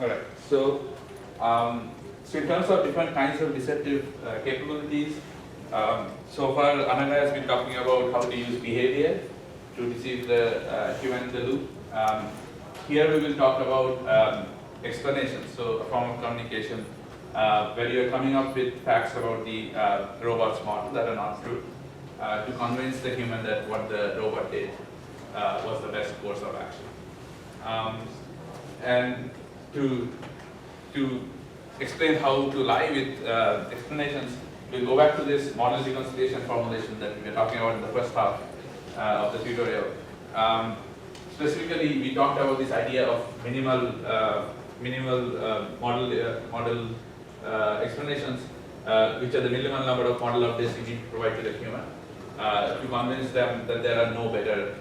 All right. So in terms of different kinds of deceptive capabilities, so far Ananga has been talking about how to use behavior to deceive the human in the loop. Here we will talk about explanations, so a form of communication where you are coming up with facts about the robot's model that are not true to convince the human that what the robot did was the best course of action. And to explain how to lie with explanations, we'll go back to this model reconciliation formulation that we were talking about in the first half of the tutorial. Specifically, we talked about this idea of minimal model explanations, which are the minimal number of model updates you need to provide to the human to convince them that there are no better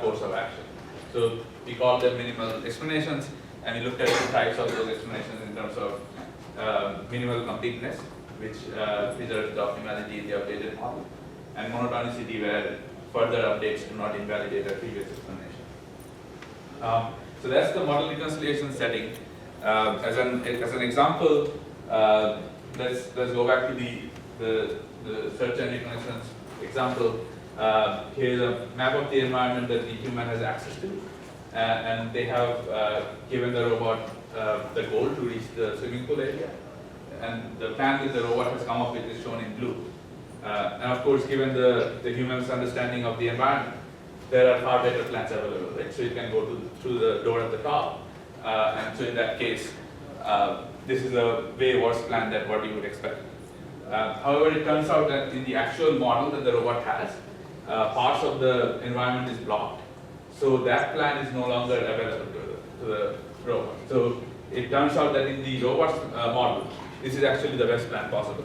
course of action. So we call them minimal explanations, and we looked at two types of those explanations in terms of minimal completeness, which preserves the optimality in the updated model, and monotonicity, where further updates do not invalidate a previous explanation. So that's the model reconciliation setting. As an example, let's go back to the search and reconnaissance example. Here's a map of the environment that the human has access to, and they have given the robot the goal to reach the swimming pool area, and the plan that the robot has come up with is shown in blue. And of course, given the human's understanding of the environment, there are far better plans available, right? So you can go through the door at the top, and so in that case, this is a way worse plan than what you would expect. However, it turns out that in the actual model that the robot has, parts of the environment is blocked, so that plan is no longer available to the robot. So it turns out that in the robot's model, this is actually the best plan possible.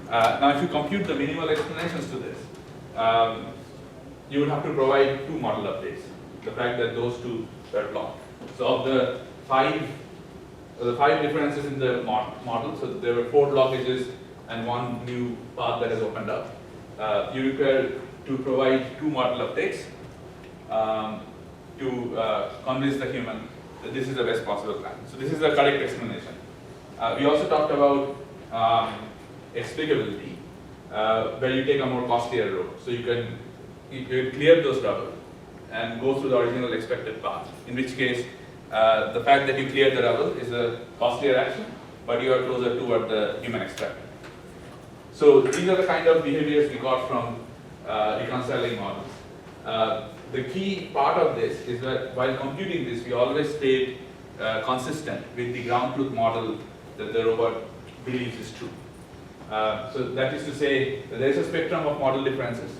Now, if you compute the minimal explanations to this, you would have to provide two model updates. The fact that those two were blocked. So of the five differences in the model, so there were 4 blockages and 1 new path that has opened up. You require to provide 2 model updates to convince the human that this is the best possible plan. So this is the correct explanation. We also talked about explicability, where you take a more costlier road. So you can clear those rubble and go through the original expected path, in which case the fact that you clear the rubble is a costlier action, but you are closer to what the human expected. So these are the kind of behaviors we got from reconciling models. The key part of this is that while computing this, we always stayed consistent with the ground truth model that the robot believes is true. So that is to say, that there is a spectrum of model differences,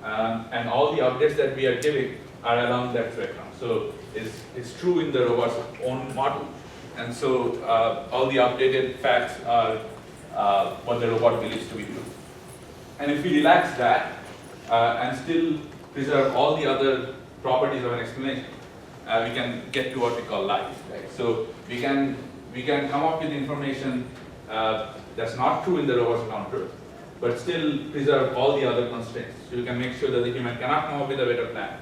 and all the updates that we are giving are along that spectrum. So it's true in the robot's own model, and so all the updated facts are what the robot believes to be true. And if we relax that and still preserve all the other properties of an explanation, we can get to what we call lies. Right? So we can come up with information that's not true in the robot's counter, but still preserve all the other constraints. So you can make sure that the human cannot come up with a better plan,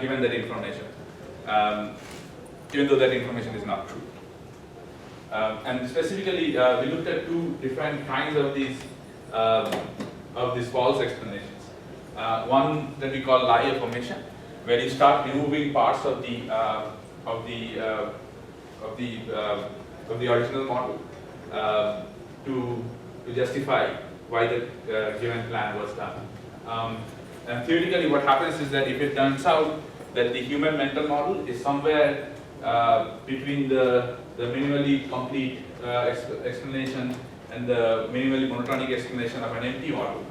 given that information, even though that information is not true. And specifically, we looked at 2 different kinds of these false explanations. One that we call lie affirmation, where you start removing parts of the original model to justify why the given plan was done. And theoretically, what happens is that if it turns out that the human mental model is somewhere between the minimally complete explanation and the minimally monotonic explanation of an empty model,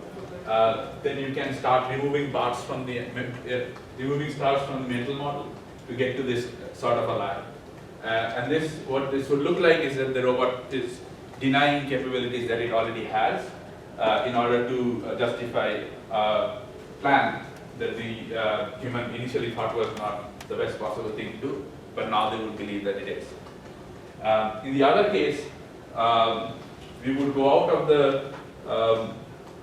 then you can start removing parts from the mental model to get to this sort of a lie. And what this would look like is that the robot is denying capabilities that it already has in order to justify a plan that the human initially thought was not the best possible thing to do, but now they would believe that it is. In the other case, we would go out of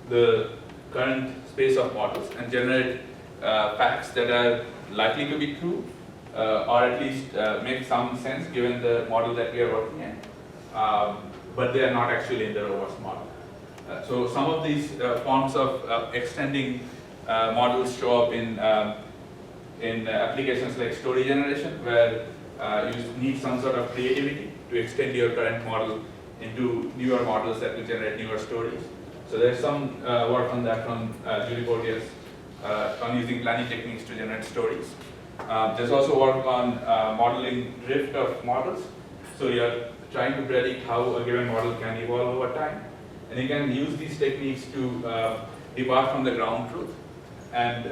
the current space of models and generate facts that are likely to be true, or at least make some sense given the model that we are working in, but they are not actually in the robust model. So some of these forms of extending models show up in applications like story generation, where you need some sort of creativity to extend your current model into newer models that will generate newer stories. So there's some work on that from Julie Porteous on using planning techniques to generate stories. There's also work on modeling drift of models. So you're trying to predict how a given model can evolve over time. And you can use these techniques to depart from the ground truth and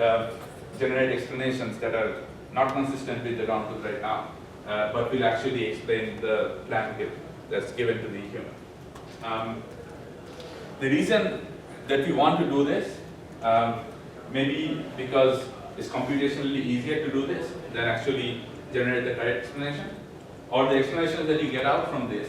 generate explanations that are not consistent with the ground truth right now, but will actually explain the plan that's given to the human. The reason that we want to do this, maybe because it's computationally easier to do this than actually generate the correct explanation, or the explanations that you get out from this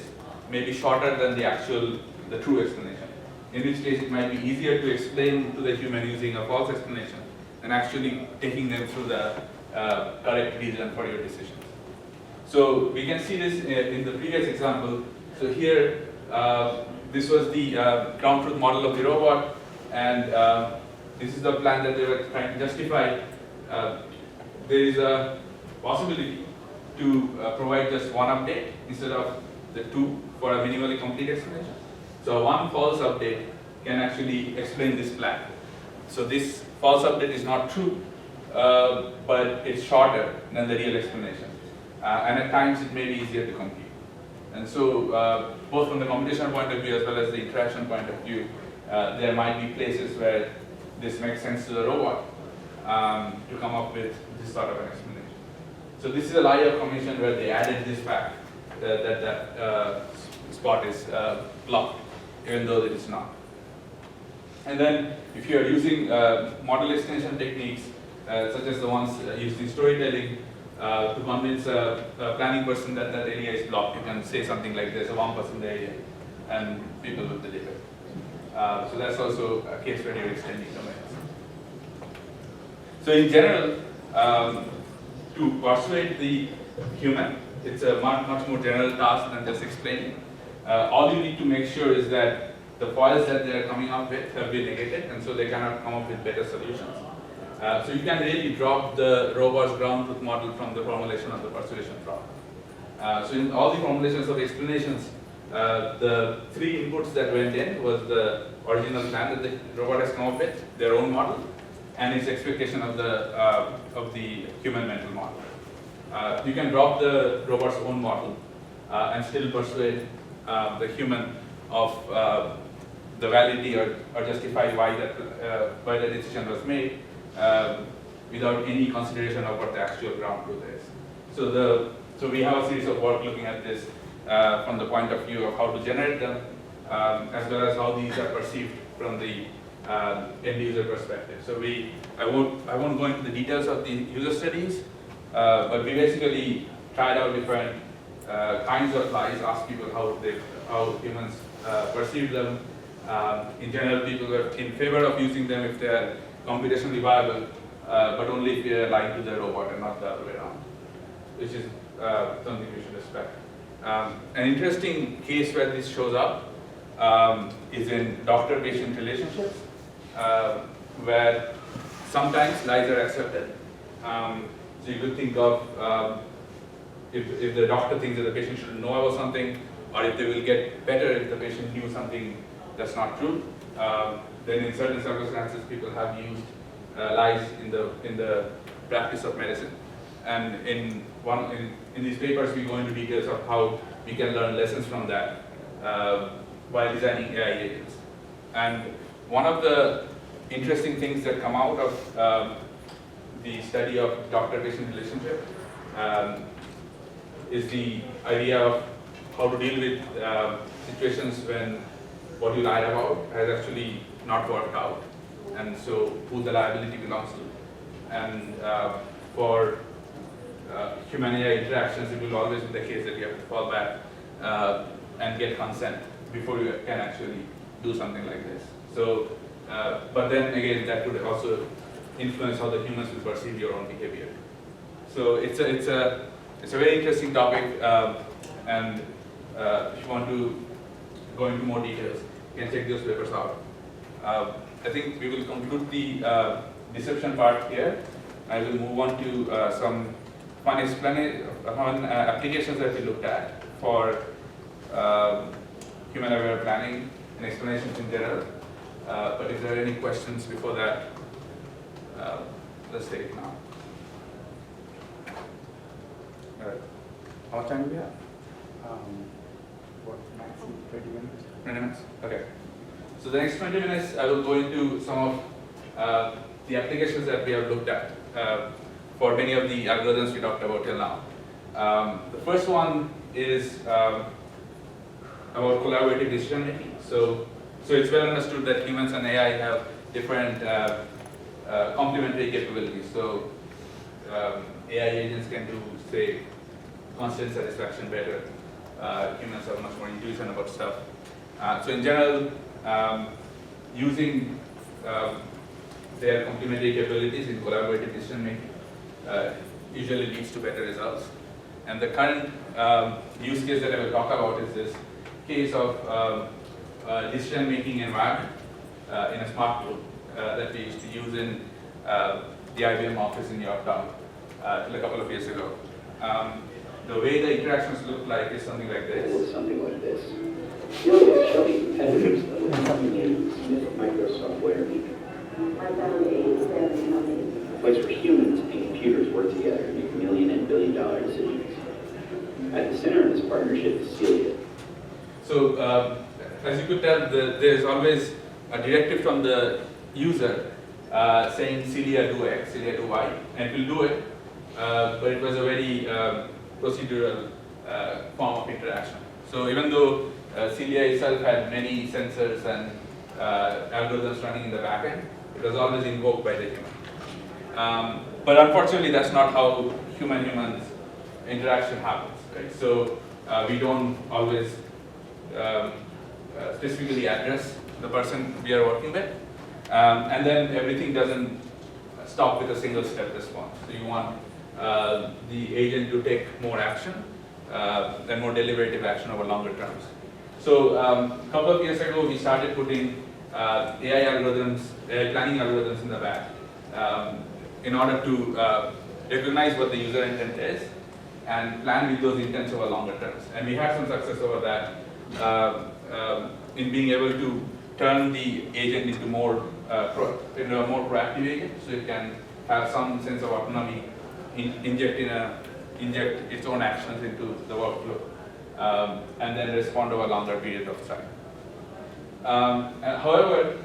may be shorter than the true explanation. In which case it might be easier to explain to the human using a false explanation than actually taking them through the correct reason for your decisions. So we can see this in the previous example. So here, this was the ground truth model of the robot, and this is the plan that they were trying to justify. There is a possibility to provide just one update instead of the two for a minimally complete explanation. So one false update can actually explain this plan. So this false update is not true, but it's shorter than the real explanation. And at times it may be easier to compute. And so both from the computational point of view as well as the interaction point of view, there might be places where this makes sense to the robot to come up with this sort of an explanation. So this is a Lie commission where they added this fact that spot is blocked, even though it is not. And then if you are using model extension techniques, such as the ones used in storytelling, to convince a planning person that that area is blocked, you can say something like there's a 1% area, and people will believe it. So that's also a case where you're extending domains. So in general, to persuade the human, it's a much more general task than just explaining. All you need to make sure is that the foils that they're coming up with have been negated, and so they cannot come up with better solutions. So you can really drop the robust ground truth model from the formulation of the persuasion problem. So in all the formulations of explanations, the three inputs that went in was the original plan that the robot has come up with, their own model, and its expectation of the human mental model. You can drop the robot's own model and still persuade the human of the validity or justify why the decision was made without any consideration of what the actual ground truth is. So we have a series of work looking at this from the point of view of how to generate them, as well as how these are perceived from the end user perspective. So I won't go into the details of the user studies, but we basically tried out different kinds of lies, asked people how humans perceive them. In general, people were in favor of using them if they are computationally viable, but only if they are lying to the robot and not the other way around, which is something we should respect. An interesting case where this shows up is in doctor-patient relationships, where sometimes lies are accepted. So you could think of if the doctor thinks that the patient should know about something, or if they will get better if the patient knew something that's not true. Then in certain circumstances, people have used lies in the practice of medicine. And in these papers, we go into details of how we can learn lessons from that while designing AI agents. And one of the interesting things that come out of the study of doctor-patient relationship is the idea of how to deal with situations when what you lied about has actually not worked out, and so who the liability belongs to. And for human AI interactions, it will always be the case that you have to fall back and get consent before you can actually do something like this. So, but then again, that could also influence how the humans will perceive your own behavior. So it's a very interesting topic, and if you want to go into more details, you can check those papers out. I think we will conclude the deception part here. I will move on to some fun applications that we looked at for human-aware planning and explanations in general. But if there are any questions before that, let's take it now. How much time do we have? What, maximum 20 minutes? 20 minutes? Okay. So the next 20 minutes, I will go into some of the applications that we have looked at for many of the algorithms we talked about till now. The first one is about collaborative decision making. So it's well understood that humans and AI have different complementary capabilities. So AI agents can do, say, constant satisfaction better. Humans have much more intuition about stuff. So in general, using their complementary capabilities in collaborative decision making usually leads to better results. And the current use case that I will talk about is this case of decision making environment in a smart room that we used to use in the IBM office in Yorktown till a couple of years ago. The way the interactions look like is something like this. Something like this. Celia showing competitors something in Smith Microsoftware. A place where humans and computers work together to make million and billion dollar decisions. At the center of this partnership is Celia. So as you could tell, there's always a directive from the user saying Celia do X, Celia do Y, and it will do it, but it was a very procedural form of interaction. So even though Celia itself had many sensors and algorithms running in the backend, it was always invoked by the human. But unfortunately, that's not how human-humans interaction happens, right? So we don't always specifically address the person we are working with, and then everything doesn't stop with a single step response. So you want the agent to take more action and more deliberative action over longer terms. So a couple of years ago, we started putting AI algorithms, AI planning algorithms in the back in order to recognize what the user intent is and plan with those intents over longer terms. And we had some success over that in being able to turn the agent into a more proactive agent, so it can have some sense of autonomy, inject its own actions into the workflow, and then respond over a longer period of time. However,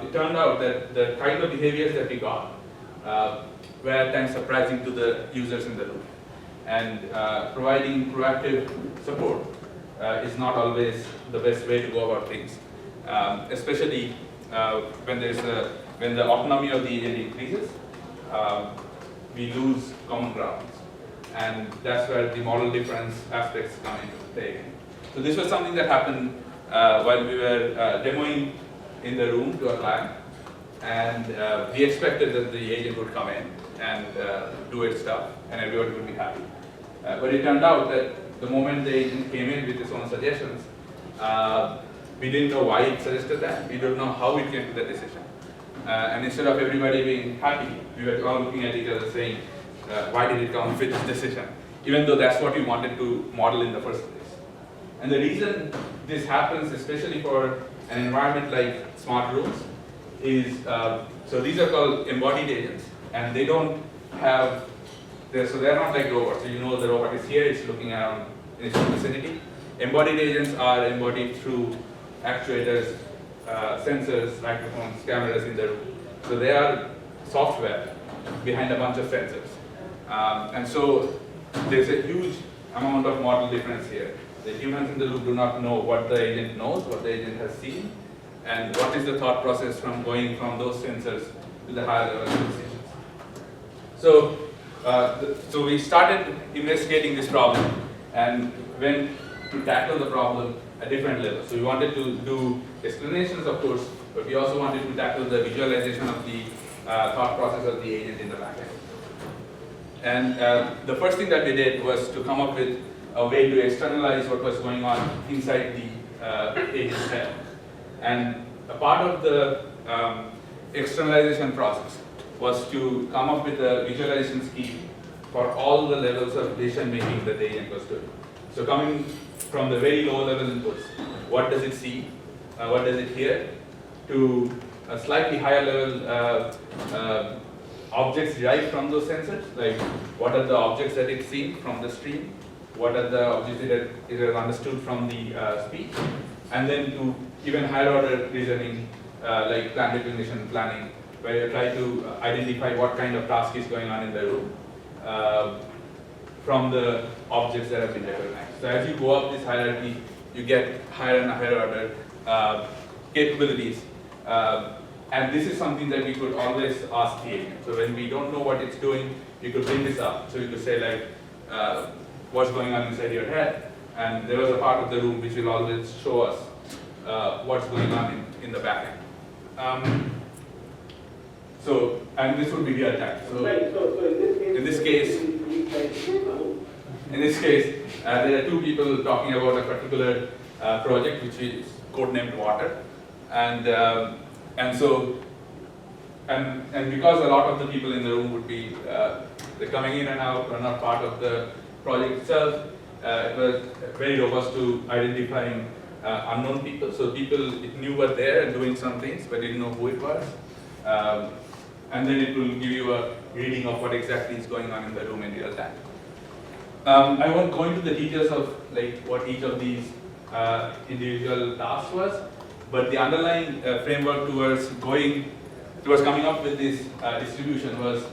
it turned out that the kind of behaviors that we got were at times surprising to the users in the loop. And providing proactive support is not always the best way to go about things, especially when the autonomy of the agent increases. We lose common grounds, and that's where the model difference aspects come into play. So this was something that happened while we were demoing in the room to a client, and we expected that the agent would come in and do its stuff, and everybody would be happy. But it turned out that the moment the agent came in with its own suggestions, we didn't know why it suggested that. We don't know how it came to that decision. And instead of everybody being happy, we were all looking at each other saying, why did it come with this decision? Even though that's what we wanted to model in the first place. And the reason this happens, especially for an environment like smart rooms, is, so these are called embodied agents, and they don't have, so they're not like robots. So you know the robot is here, it's looking around in its vicinity. Embodied agents are embodied through actuators, sensors, microphones, cameras in the room. So they are software behind a bunch of sensors. And so there's a huge amount of model difference here. The humans in the loop do not know what the agent knows, what the agent has seen, and what is the thought process from going from those sensors to the higher level decisions. So, so we started investigating this problem and went to tackle the problem at different levels. So we wanted to do explanations, of course, but we also wanted to tackle the visualization of the thought process of the agent in the backend. And the first thing that we did was to come up with a way to externalize what was going on inside the agent's head. And a part of the externalization process was to come up with a visualization scheme for all the levels of decision making that the agent was doing. So coming from the very low level inputs, what does it see, what does it hear, to a slightly higher level objects derived from those sensors, like what are the objects that it's seen from the stream, what are the objects that it has understood from the speech, and then to even higher order reasoning, like plan recognition planning, where you try to identify what kind of task is going on in the room from the objects that have been recognized. So as you go up this hierarchy, you get higher and higher order capabilities. And this is something that we could always ask the agent. So when we don't know what it's doing, you could bring this up. So you could say like, what's going on inside your head? And there was a part of the room which will always show us what's going on in the back end. And this would be real time. So in this case, there are two people talking about a particular project which is codenamed Water, and because a lot of the people in the room would be they're coming in and out, are not part of the project itself, it was very robust to identifying unknown people. So people it knew were there and doing some things, but didn't know who it was. And then it will give you a reading of what exactly is going on in the room in real time. I won't go into the details of like what each of these individual tasks was, but the underlying framework towards coming up with this distribution was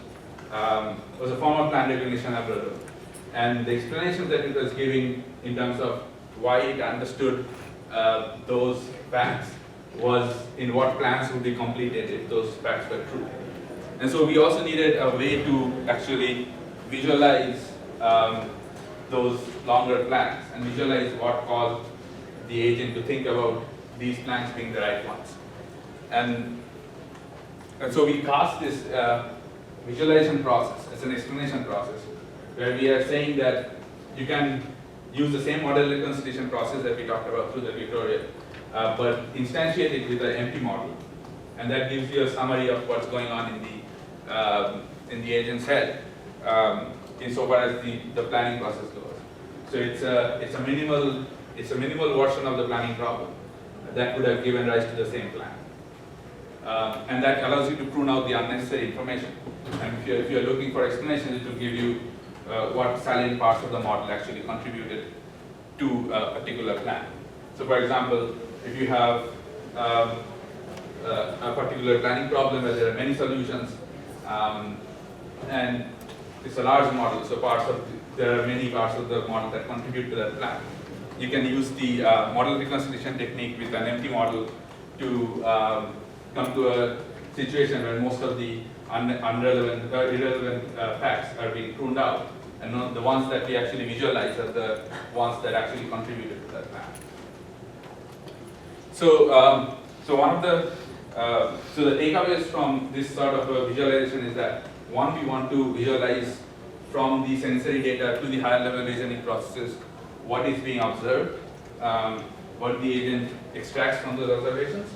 a form of plan recognition algorithm. And the explanation that it was giving in terms of why it understood those facts was in what plans would be completed if those facts were true. And so we also needed a way to actually visualize those longer plans and visualize what caused the agent to think about these plans being the right ones. And so we cast this visualization process as an explanation process, where we are saying that you can use the same model reconciliation process that we talked about through the tutorial, but instantiate it with an empty model. And that gives you a summary of what's going on in the agent's head, insofar as the planning process goes. So it's a minimal version of the planning problem that could have given rise to the same plan. And that allows you to prune out the unnecessary information. And if you're looking for explanations, it will give you what salient parts of the model actually contributed to a particular plan. So for example, if you have a particular planning problem where there are many solutions, and it's a large model, so there are many parts of the model that contribute to that plan. You can use the model reconciliation technique with an empty model to come to a situation where most of the irrelevant facts are being pruned out, and the ones that we actually visualize are the ones that actually contributed to that plan. So the takeaways from this sort of a visualization is that, one, we want to visualize from the sensory data to the higher level reasoning processes what is being observed, what the agent extracts from those observations,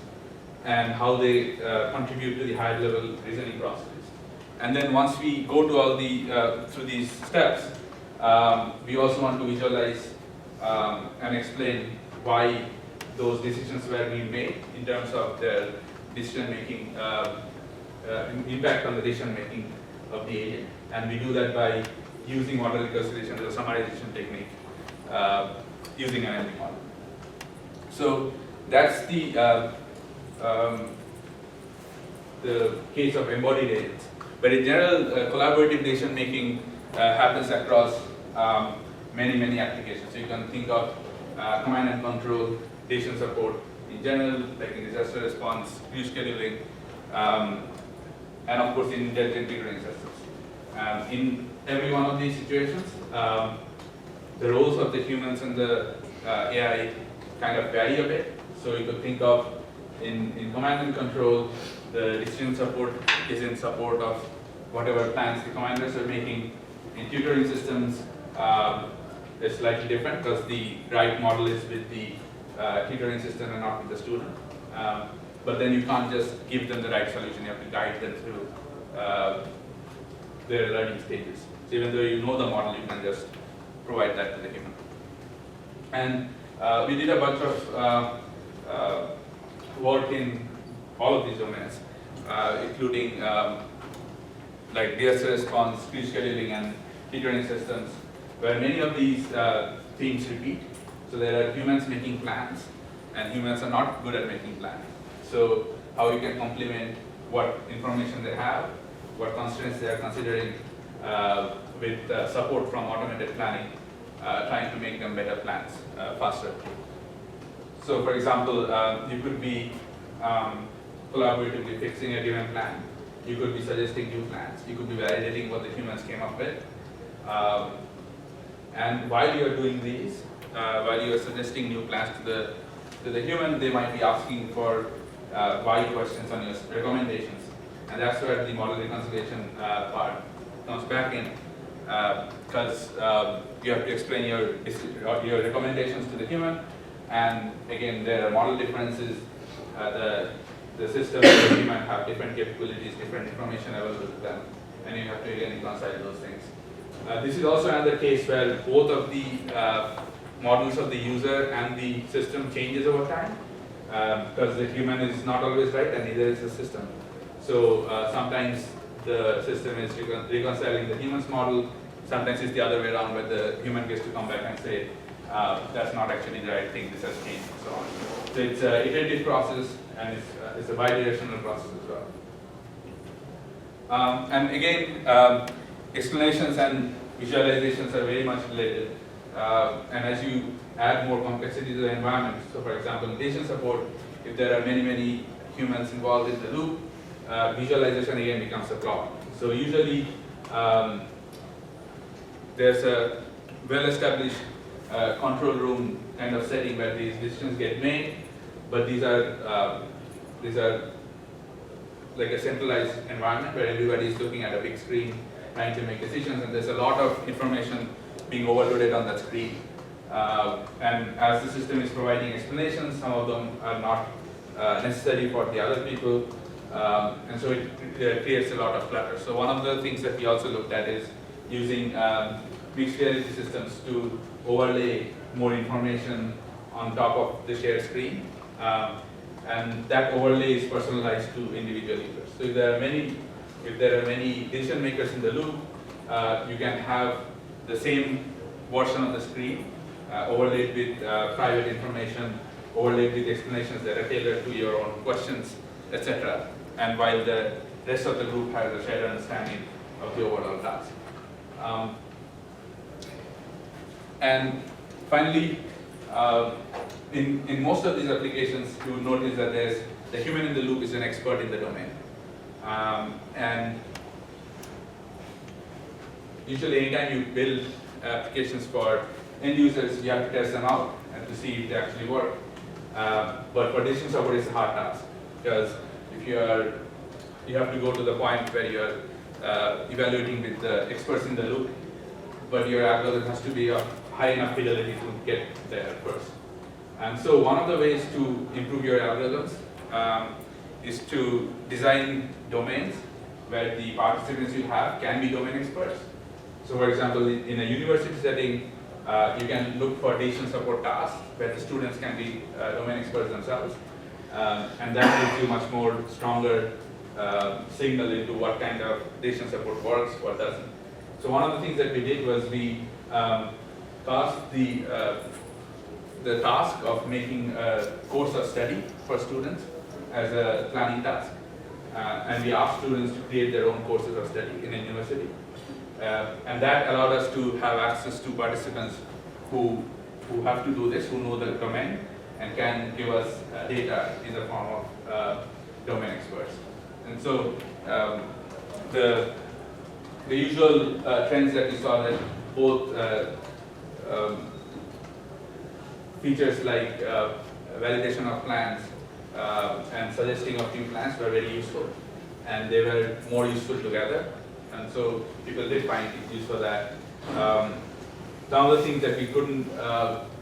and how they contribute to the higher level reasoning processes. And then once we go to all through these steps, we also want to visualize and explain why those decisions were being made in terms of their decision making, impact on the decision making of the agent. And we do that by using model reconciliation as a summarization technique, using an empty model. So that's the case of embodied agents. But in general, collaborative decision making happens across many applications. So you can think of command and control, decision support in general, like in disaster response, queue scheduling, and of course in intelligent triggering systems. In every one of these situations, the roles of the humans and the AI kind of vary a bit. So you could think of in command and control, the decision support is in support of whatever plans the commanders are making. In tutoring systems, it's slightly different because the right model is with the tutoring system and not with the student. But then you can't just give them the right solution, you have to guide them through their learning stages. So even though you know the model, you can just provide that to the human. And we did a bunch of work in all of these domains, including like disaster response, speech scheduling, and tutoring systems, where many of these themes repeat. So there are humans making plans, and humans are not good at making plans. So how you can complement what information they have, what constraints they are considering with support from automated planning, trying to make them better plans faster. So for example, you could be collaboratively fixing a given plan. You could be suggesting new plans. You could be validating what the humans came up with. And while you are doing these, while you are suggesting new plans to the human, they might be asking for why questions on your recommendations. And that's where the model reconciliation part comes back in, because you have to explain your recommendations to the human. And again, there are model differences. The system and the human have different capabilities, different information available to them, and you have to again reconcile those things. This is also another case where both of the models of the user and the system changes over time, because the human is not always right and neither is the system. So sometimes the system is reconciling the human's model, sometimes it's the other way around where the human gets to come back and say, that's not actually the right thing, this has changed, and so on. So it's an iterative process, and it's a bidirectional process as well. And again, explanations and visualizations are very much related. And as you add more complexity to the environment, so for example, decision support, if there are many humans involved in the loop, visualization again becomes a problem. So usually, there's a well-established control room kind of setting where these decisions get made, but these are like a centralized environment where everybody is looking at a big screen trying to make decisions, and there's a lot of information being overloaded on that screen. And as the system is providing explanations, some of them are not necessary for the other people, and so it creates a lot of clutter. So one of the things that we also looked at is using mixed reality systems to overlay more information on top of the shared screen, and that overlay is personalized to individual users. So if there are many decision makers in the loop, you can have the same version of the screen overlaid with private information, overlaid with explanations that are tailored to your own questions, etc. And while the rest of the group has a shared understanding of the overall task. And finally, in most of these applications, you will notice that the human in the loop is an expert in the domain. And usually anytime you build applications for end users, you have to test them out and to see if they actually work. But for decision support, it's a hard task, because if you have to go to the point where you're evaluating with the experts in the loop, but your algorithm has to be of high enough fidelity to get there first. And so one of the ways to improve your algorithms is to design domains where the participants you have can be domain experts. So for example, in a university setting, you can look for decision support tasks where the students can be domain experts themselves. And that gives you much more stronger signal into what kind of decision support works, what doesn't. So one of the things that we did was we tasked the task of making a course of study for students as a planning task. And we asked students to create their own courses of study in a university. And that allowed us to have access to participants who have to do this, who know the domain, and can give us data in the form of domain experts. And so the usual trends that we saw, that both features like validation of plans and suggesting of new plans were very useful, and they were more useful together. And so people did find use for that. Some of the things that we couldn't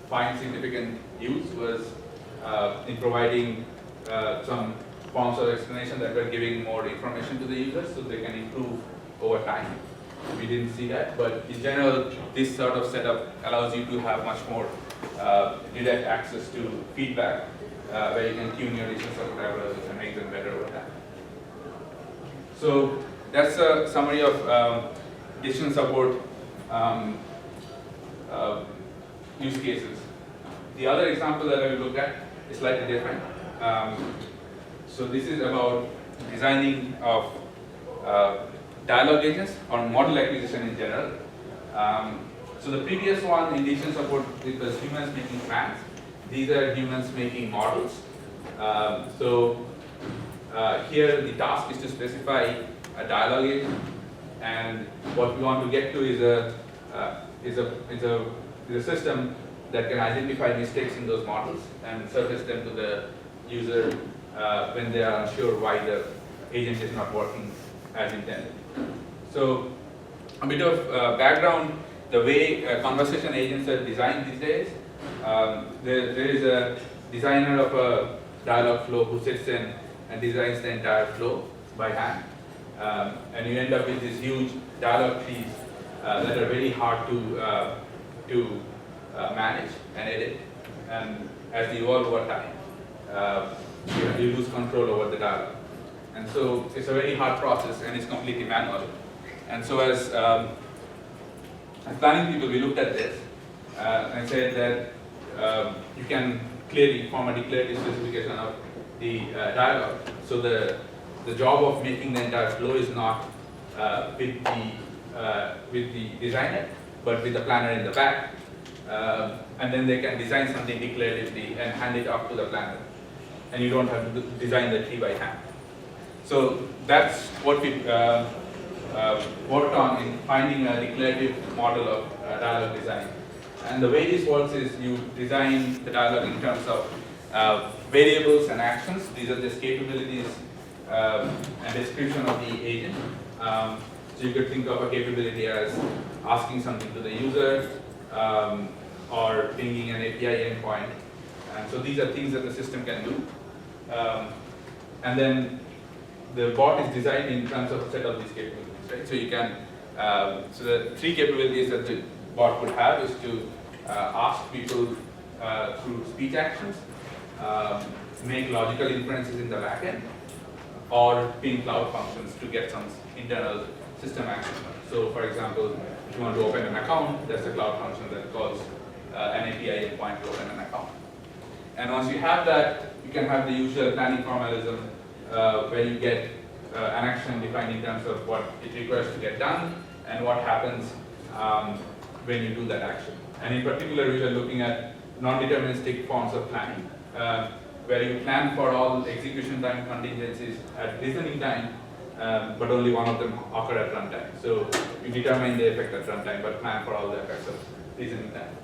find significant use was in providing some forms of explanation that were giving more information to the users so they can improve over time. We didn't see that, but in general, this sort of setup allows you to have much more direct access to feedback where you can tune your decision support algorithms and make them better over time. So that's a summary of decision support use cases. The other example that I will look at is slightly different. So this is about designing of dialogue agents or model acquisition in general. So the previous one in decision support, it was humans making plans. These are humans making models. Here the task is to specify a dialogue agent, and what we want to get to is a system that can identify mistakes in those models and surface them to the user when they are unsure why the agent is not working as intended. So a bit of background, the way conversation agents are designed these days, there is a designer of a dialogue flow who sits in and designs the entire flow by hand. And you end up with these huge dialogue trees that are very hard to manage and edit. And as they evolve over time, you lose control over the dialogue. And so it's a very hard process and it's completely manual. And so as planning people, we looked at this and said that you can clearly form a declarative specification of the dialogue. So the job of making the entire flow is not with the designer, but with the planner in the back. And then they can design something declaratively and hand it off to the planner. And you don't have to design the tree by hand. So that's what we worked on in finding a declarative model of dialogue design. And the way this works is you design the dialogue in terms of variables and actions. These are just capabilities and description of the agent. So you could think of a capability as asking something to the user or pinging an API endpoint. And so these are things that the system can do. And then the bot is designed in terms of a set of these capabilities, right? So you can, so the three capabilities that the bot would have is to ask people through speech actions, make logical inferences in the backend, or ping cloud functions to get some internal system action. So for example, if you want to open an account, there's a cloud function that calls an API endpoint to open an account. And once you have that, you can have the usual planning formalism where you get an action defined in terms of what it requires to get done and what happens when you do that action. And in particular, we were looking at non-deterministic forms of planning, where you plan for all execution time contingencies at listening time, but only one of them occur at runtime. So you determine the effect at runtime, but plan for all the effects of listening time.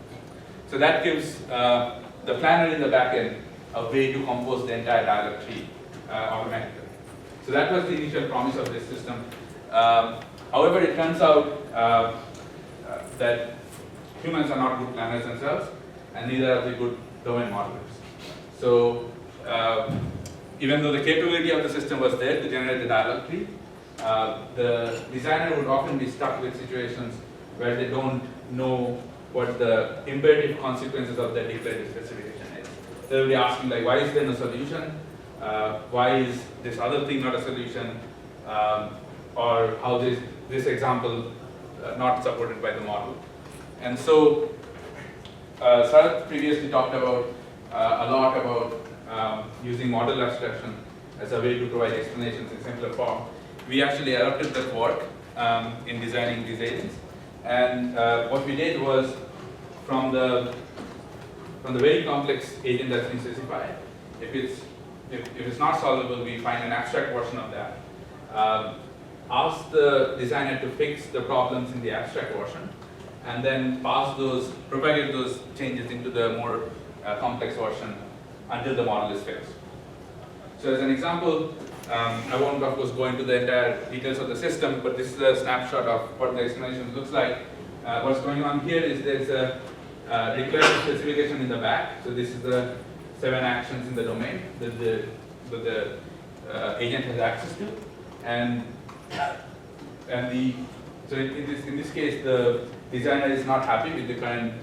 So that gives the planner in the backend a way to compose the entire dialogue tree automatically. So that was the initial promise of this system. However, it turns out that humans are not good planners themselves, and neither are they good domain modelers. So even though the capability of the system was there to generate the dialogue tree, the designer would often be stuck with situations where they don't know what the imperative consequences of that declarative specification is. They'll be asking like, why is there no solution? Why is this other thing not a solution? Or how this example not supported by the model? And so Sarath previously talked about a lot about using model abstraction as a way to provide explanations in simpler form. We actually adopted that work in designing these agents. And what we did was from the very complex agent that's been specified, if it's not solvable, we find an abstract version of that. Ask the designer to fix the problems in the abstract version, and then propagate those changes into the more complex version until the model is fixed. So as an example, I won't, of course, go into the entire details of the system, but this is a snapshot of what the explanation looks like. What's going on here is there's a declarative specification in the back. So this is the 7 actions in the domain that the agent has access to, and so in this case the designer is not happy with the current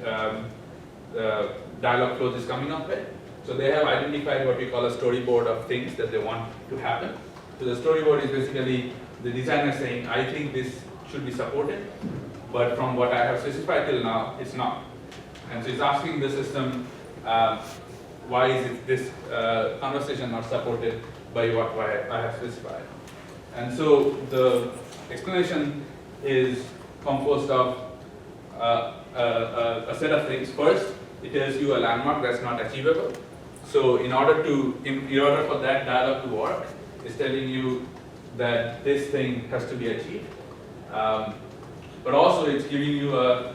dialog flow is coming up with. So they have identified what we call a storyboard of things that they want to happen. So the storyboard is basically the designer saying, I think this should be supported, but from what I have specified till now, it's not. And so it's asking the system, why is this conversation not supported by what I have specified? And so the explanation is composed of a set of things. First, it tells you a landmark that's not achievable. So in order for that dialog to work, it's telling you that this thing has to be achieved. But also it's giving you a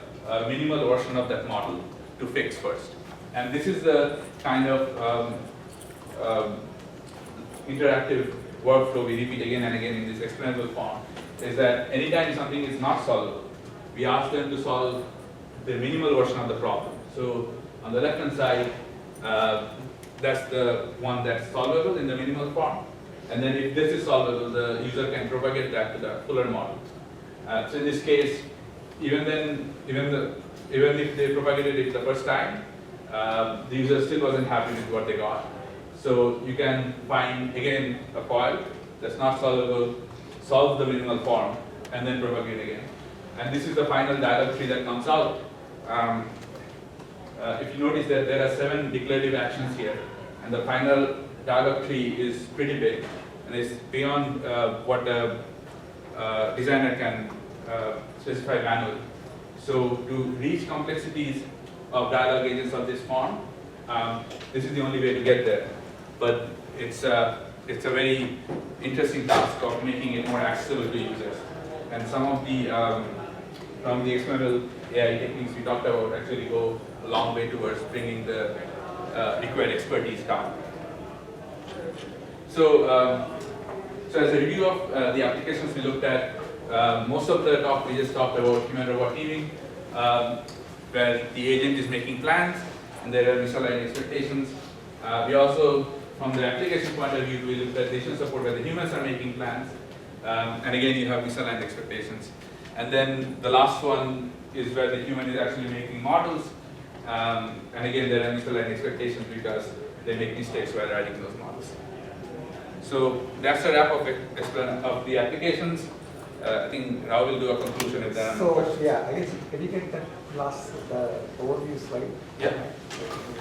minimal version of that model to fix first. And this is the kind of interactive workflow we repeat again and again in this explainable form, is that anytime something is not solvable, we ask them to solve the minimal version of the problem. So on the left-hand side, that's the one that's solvable in the minimal form. And then if this is solvable, the user can propagate that to the fuller model. So in this case, even if they propagated it the first time, the user still wasn't happy with what they got. So you can find, again, a foil that's not solvable, solve the minimal form, and then propagate again. And this is the final dialog tree that comes out. If you notice that there are 7 declarative actions here, and the final dialog tree is pretty big, and it's beyond what the designer can specify manually. So to reach complexities of dialog agents of this form, this is the only way to get there. But it's a very interesting task of making it more accessible to users. And some of the experimental AI techniques we talked about actually go a long way towards bringing the required expertise down. So, so as a review of the applications we looked at, most of the talk we just talked about human-robot teaming, where the agent is making plans and there are misaligned expectations. We also, from the application point of view, we looked at decision support where the humans are making plans, and again you have misaligned expectations. And then the last one is where the human is actually making models, and again there are misaligned expectations because they make mistakes while writing those models. So that's a wrap of the applications. I think Rao will do a conclusion if there are no questions. So yeah, I guess can you get that last overview slide? Yeah.